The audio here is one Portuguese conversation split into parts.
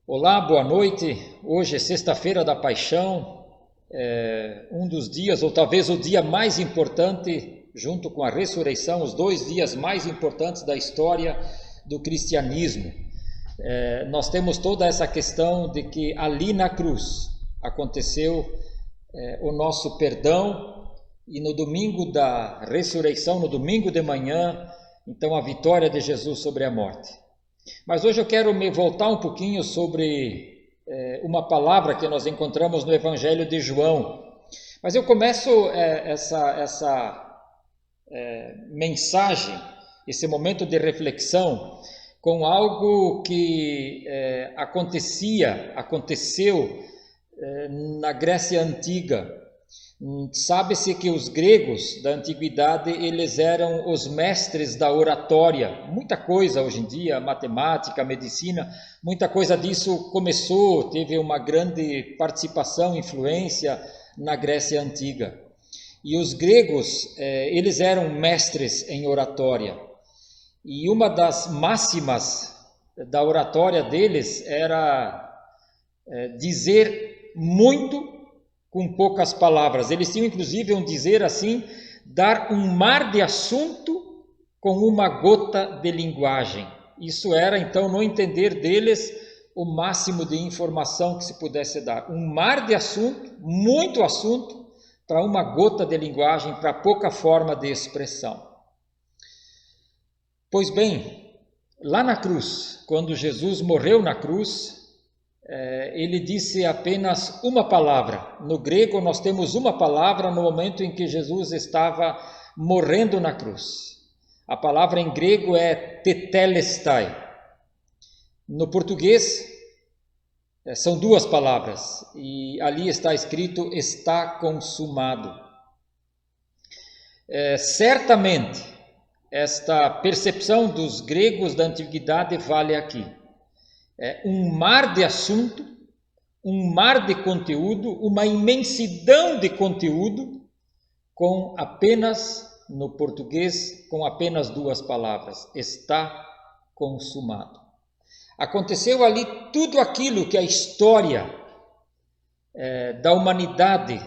Olá, boa noite. Hoje é sexta-feira da Paixão, um dos dias, ou talvez o dia mais importante, junto com a ressurreição, os dois dias mais importantes da história do cristianismo. Nós temos toda essa questão de que ali na cruz aconteceu o nosso perdão, e no domingo da ressurreição, no domingo de manhã, então a vitória de Jesus sobre a morte. Mas hoje eu quero me voltar um pouquinho sobre uma palavra que nós encontramos no Evangelho de João. Mas eu começo essa mensagem, esse momento de reflexão, com algo que aconteceu na Grécia Antiga. Sabe-se que os gregos da antiguidade, eles eram os mestres da oratória. Muita coisa hoje em dia, matemática, medicina, muita coisa disso teve uma grande participação, influência na Grécia Antiga. E os gregos, eles eram mestres em oratória. E uma das máximas da oratória deles era dizer muito com poucas palavras. Eles tinham inclusive um dizer assim: dar um mar de assunto com uma gota de linguagem. Isso era então, no entender deles, o máximo de informação que se pudesse dar. Um mar de assunto, muito assunto, para uma gota de linguagem, para pouca forma de expressão. Pois bem, lá na cruz, quando Jesus morreu na cruz, ele disse apenas uma palavra. No grego nós temos uma palavra no momento em que Jesus estava morrendo na cruz. A palavra em grego é tetelestai. No português são duas palavras e ali está escrito: está consumado. Certamente esta percepção dos gregos da antiguidade vale aqui. Um mar de assunto, um mar de conteúdo, uma imensidão de conteúdo, com apenas, no português, com apenas duas palavras: está consumado. Aconteceu ali tudo aquilo que a história da humanidade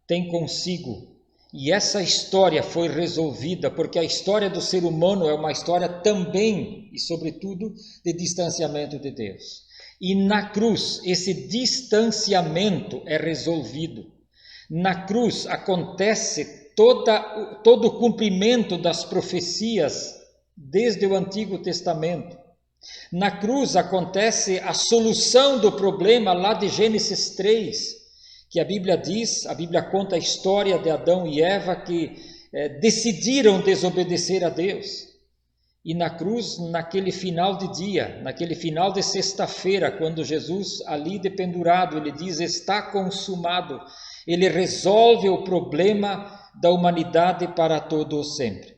tem consigo. E essa história foi resolvida, porque a história do ser humano é uma história também, e sobretudo, de distanciamento de Deus. E na cruz, esse distanciamento é resolvido. Na cruz acontece todo o cumprimento das profecias desde o Antigo Testamento. Na cruz acontece a solução do problema lá de Gênesis 3, que a Bíblia conta a história de Adão e Eva que decidiram desobedecer a Deus. E na cruz, naquele final de dia, naquele final de sexta-feira, quando Jesus ali dependurado, ele diz: está consumado. Ele resolve o problema da humanidade para todo o sempre.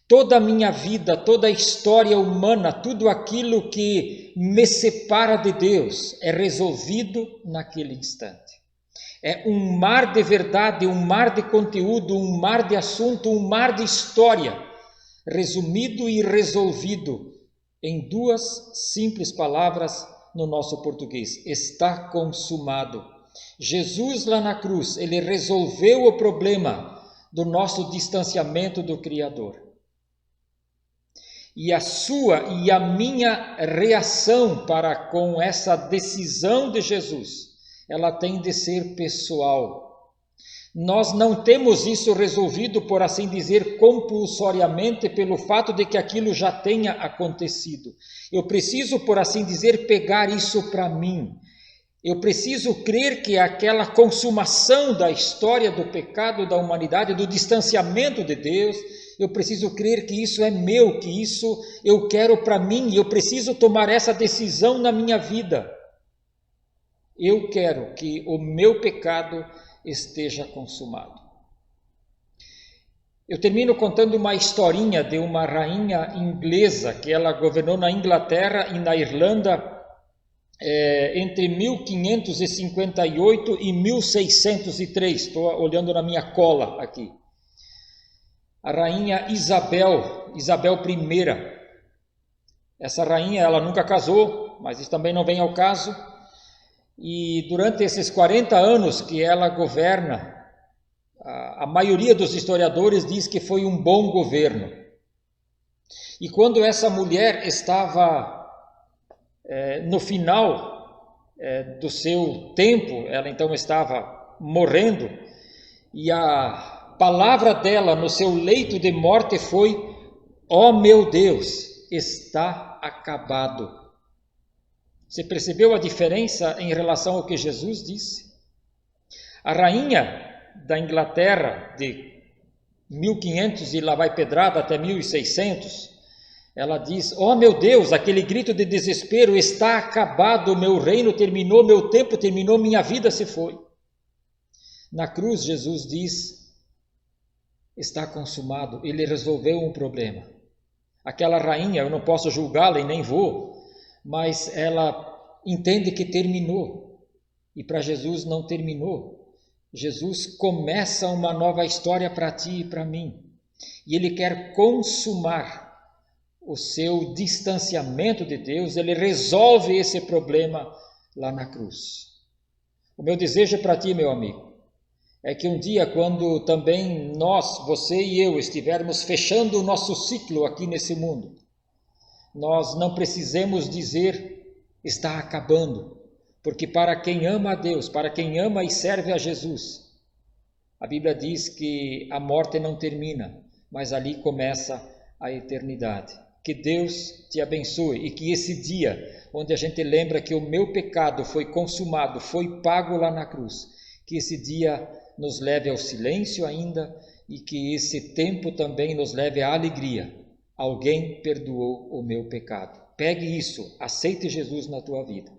Toda a minha vida, toda a história humana, tudo aquilo que me separa de Deus é resolvido naquele instante. É um mar de verdade, um mar de conteúdo, um mar de assunto, um mar de história, resumido e resolvido em duas simples palavras no nosso português: está consumado. Jesus lá na cruz, ele resolveu o problema do nosso distanciamento do Criador. E a sua e a minha reação para com essa decisão de Jesus, ela tem de ser pessoal. Nós não temos isso resolvido, por assim dizer, compulsoriamente, pelo fato de que aquilo já tenha acontecido. Eu preciso, por assim dizer, pegar isso para mim. Eu preciso crer que aquela consumação da história do pecado da humanidade, do distanciamento de Deus, eu preciso crer que isso é meu, que isso eu quero para mim, e eu preciso tomar essa decisão na minha vida. Eu quero que o meu pecado esteja consumado. Eu termino contando uma historinha de uma rainha inglesa que ela governou na Inglaterra e na Irlanda entre 1558 e 1603. Estou olhando na minha cola aqui. A rainha Isabel I. Essa rainha, ela nunca casou, mas isso também não vem ao caso. E durante esses 40 anos que ela governa, a maioria dos historiadores diz que foi um bom governo. E quando essa mulher estava no final do seu tempo, ela então estava morrendo, e a palavra dela no seu leito de morte foi: ó meu Deus, está acabado. Você percebeu a diferença em relação ao que Jesus disse? A rainha da Inglaterra de 1500 e lá vai pedrada até 1600, ela diz: ó meu Deus, aquele grito de desespero: está acabado, meu reino terminou, meu tempo terminou, minha vida se foi. Na cruz Jesus diz: está consumado. Ele resolveu um problema. Aquela rainha, eu não posso julgá-la e nem vou, mas ela entende que terminou. E para Jesus não terminou. Jesus começa uma nova história para ti e para mim. E Ele quer consumar o seu distanciamento de Deus. Ele resolve esse problema lá na cruz. O meu desejo para ti, meu amigo, é que um dia, quando também nós, você e eu, estivermos fechando o nosso ciclo aqui nesse mundo, nós não precisemos dizer: está acabando, porque para quem ama a Deus, para quem ama e serve a Jesus, a Bíblia diz que a morte não termina, mas ali começa a eternidade. Que Deus te abençoe e que esse dia, onde a gente lembra que o meu pecado foi consumado, foi pago lá na cruz, que esse dia nos leve ao silêncio ainda e que esse tempo também nos leve à alegria. Alguém perdoou o meu pecado. Pegue isso, aceite Jesus na tua vida.